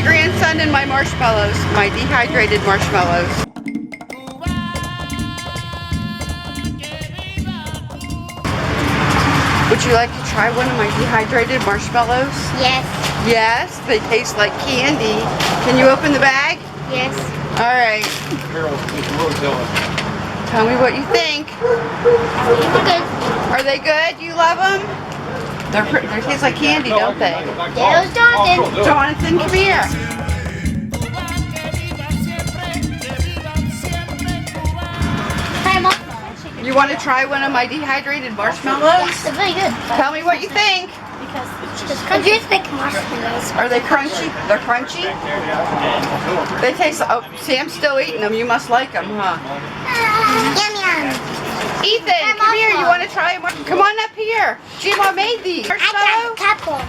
grandson and my marshmallows, my dehydrated marshmallows. Would you like to try one of my dehydrated marshmallows? Yes. Yes, they taste like candy. Can you open the bag? Yes. All right. Tell me what you think. Good. Are they good? You love them? They taste like candy, don't they? There's Jonathan. Jonathan, come here. Hi, Mom. You want to try one of my dehydrated marshmallows? They're very good. Tell me what you think. Because you like marshmallows. Are they crunchy? They're crunchy? They taste, oh, Sam's still eating them. You must like them, huh? Yum yum. Ethan, come here. You want to try them? Come on up here. Gma made these. I got a couple.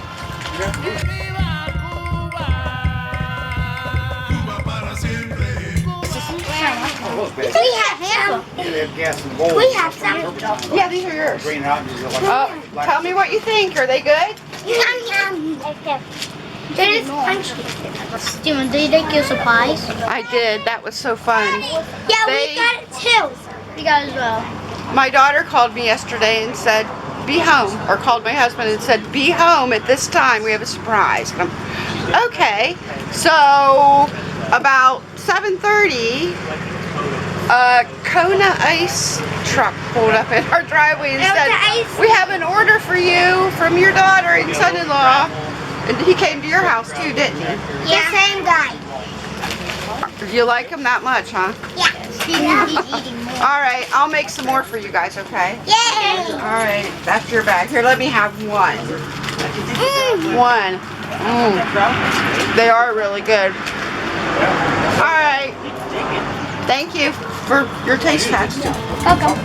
We have some. We have some. Yeah, these are yours. Tell me what you think. Are they good? Yum yum. It is crunchy. Steven, did you take your supplies? I did. That was so fun. Yeah, we got it too. We got it as well. My daughter called me yesterday and said, be home. Or called my husband and said, be home at this time. We have a surprise. And I'm, okay. So, about 7:30, a Kona ice truck pulled up in our driveway and said, we have an order for you from your daughter and son-in-law. And he came to your house too, didn't he? Yeah. The same guy. You like him that much, huh? Yeah. He's eating more. All right, I'll make some more for you guys, okay? Yay! All right, that's your bag. Here, let me have one. One. They are really good. All right. Thank you for your taste test. Welcome.